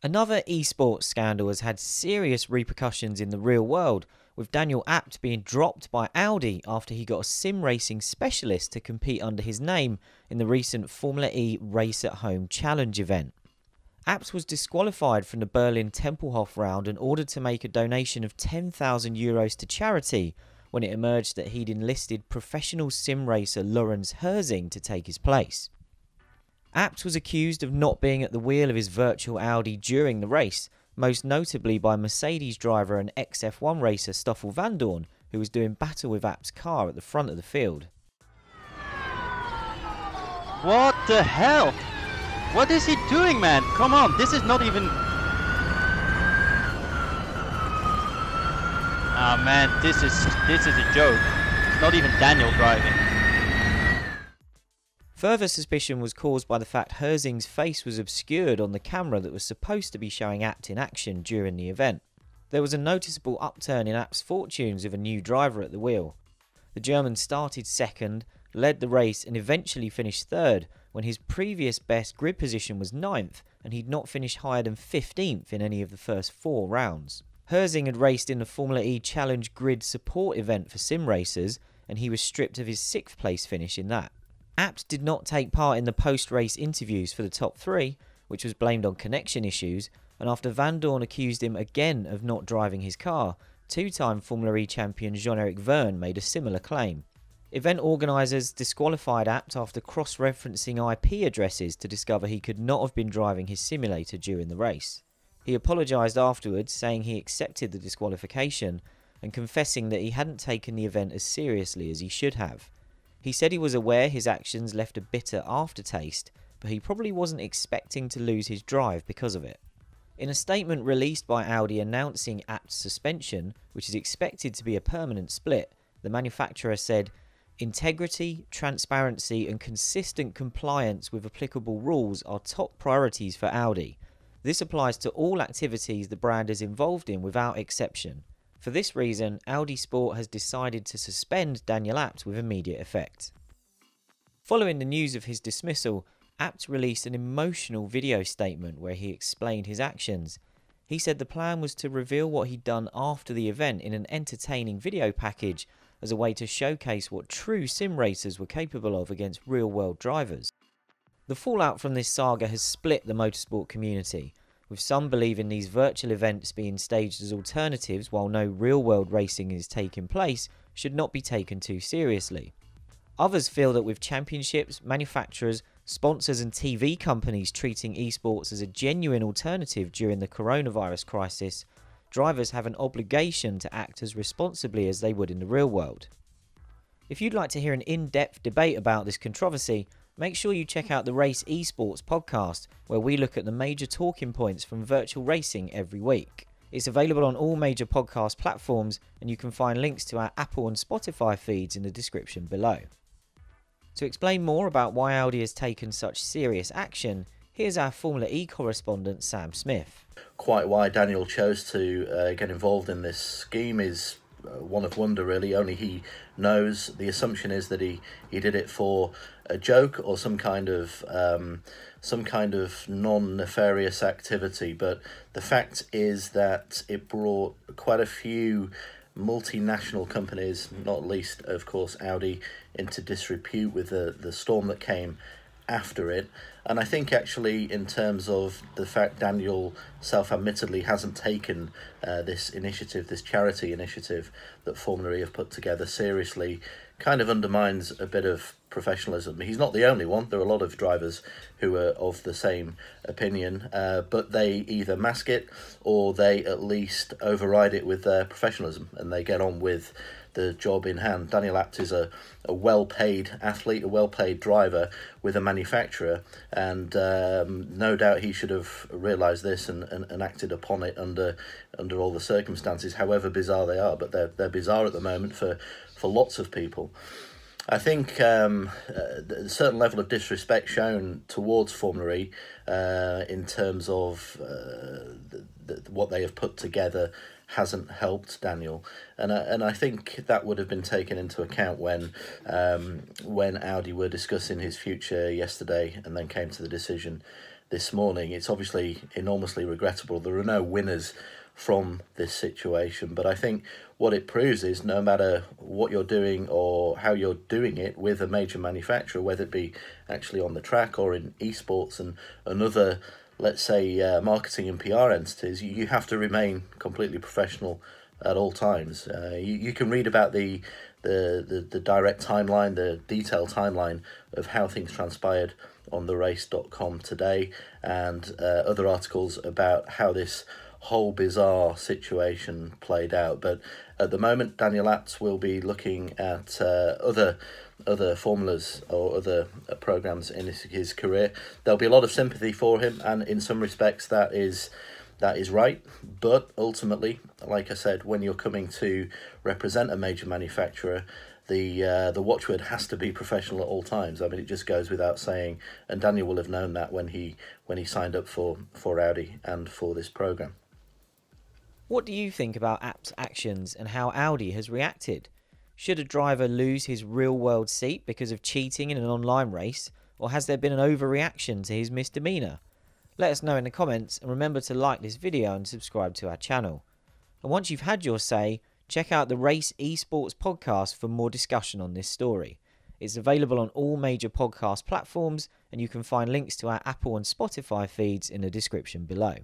Another esports scandal has had serious repercussions in the real world, with Daniel Abt being dropped by Audi after he got a sim racing specialist to compete under his name in the recent Formula E Race at Home Challenge event. Abt was disqualified from the Berlin Tempelhof round and ordered to make a donation of €10,000 to charity when it emerged that he'd enlisted professional sim racer Lorenz Herzing to take his place. Abt was accused of not being at the wheel of his virtual Audi during the race, most notably by Mercedes driver and ex-F1 racer Stoffel Vandoorne, who was doing battle with Abt's car at the front of the field. What the hell? What is he doing, man? Come on, this is not even... Ah man, this is a joke. It's not even Daniel driving. Further suspicion was caused by the fact Herzing's face was obscured on the camera that was supposed to be showing Abt in action during the event. There was a noticeable upturn in Abt's fortunes with a new driver at the wheel. The German started second, led the race and eventually finished third, when his previous best grid position was 9th and he'd not finished higher than 15th in any of the first 4 rounds. Herzing had raced in the Formula E Challenge Grid support event for sim racers and he was stripped of his 6th place finish in that. Abt did not take part in the post-race interviews for the top 3, which was blamed on connection issues, and after Vandoorne accused him again of not driving his car, 2-time Formula E champion Jean-Eric Vergne made a similar claim. Event organisers disqualified Abt after cross-referencing IP addresses to discover he could not have been driving his simulator during the race. He apologised afterwards, saying he accepted the disqualification and confessing that he hadn't taken the event as seriously as he should have. He said he was aware his actions left a bitter aftertaste, but he probably wasn't expecting to lose his drive because of it. In a statement released by Audi announcing Abt's suspension, which is expected to be a permanent split, the manufacturer said, "Integrity, transparency and consistent compliance with applicable rules are top priorities for Audi. This applies to all activities the brand is involved in without exception. For this reason, Audi Sport has decided to suspend Daniel Abt with immediate effect." Following the news of his dismissal, Abt released an emotional video statement where he explained his actions. He said the plan was to reveal what he'd done after the event in an entertaining video package as a way to showcase what true sim racers were capable of against real-world drivers. The fallout from this saga has split the motorsport community, with some believing these virtual events being staged as alternatives while no real-world racing is taking place should not be taken too seriously. Others feel that with championships, manufacturers, sponsors and TV companies treating esports as a genuine alternative during the coronavirus crisis, drivers have an obligation to act as responsibly as they would in the real world. If you'd like to hear an in-depth debate about this controversy, make sure you check out the Race Esports podcast, where we look at the major talking points from virtual racing every week. It's available on all major podcast platforms, and you can find links to our Apple and Spotify feeds in the description below. To explain more about why Audi has taken such serious action, here's our Formula E correspondent Sam Smith. Quite why Daniel chose to get involved in this scheme is one of wonder, really. Only he knows. The assumption is that he did it for a joke or some kind of non-nefarious activity, but the fact is that it brought quite a few multinational companies, not least of course Audi, into disrepute with the storm that came after it. And I think actually in terms of the fact Daniel self-admittedly hasn't taken this initiative, this charity initiative that Formula E have put together seriously, kind of undermines a bit of professionalism. He's not the only one. There are a lot of drivers who are of the same opinion, but they either mask it or they at least override it with their professionalism and they get on with the job in hand. Daniel Abt is a well-paid athlete, a well-paid driver with a manufacturer, and no doubt he should have realised this and acted upon it under all the circumstances, however bizarre they are. But they're bizarre at the moment for lots of people. I think a certain level of disrespect shown towards Formula E in terms of what they have put together hasn't helped Daniel, and I think that would have been taken into account when Audi were discussing his future yesterday, and then came to the decision this morning. It's obviously enormously regrettable. There are no winners from this situation, but I think what it proves is no matter what you're doing or how you're doing it with a major manufacturer, whether it be actually on the track or in esports and other, let's say, marketing and PR entities, you have to remain completely professional at all times. You can read about the direct timeline, the detailed timeline of how things transpired on therace.com today, and other articles about how this whole bizarre situation played out. But at the moment, Daniel Abt will be looking at other formulas or other programs in his career. There'll be a lot of sympathy for him, and in some respects that is right. But ultimately, like I said, when you're coming to represent a major manufacturer, the watchword has to be professional at all times. I mean, it just goes without saying, and Daniel will have known that when he signed up for Audi and for this program. What do you think about Abt's actions and how Audi has reacted? Should a driver lose his real-world seat because of cheating in an online race, or has there been an overreaction to his misdemeanour? Let us know in the comments, and remember to like this video and subscribe to our channel. And once you've had your say, check out the Race Esports podcast for more discussion on this story. It's available on all major podcast platforms, and you can find links to our Apple and Spotify feeds in the description below.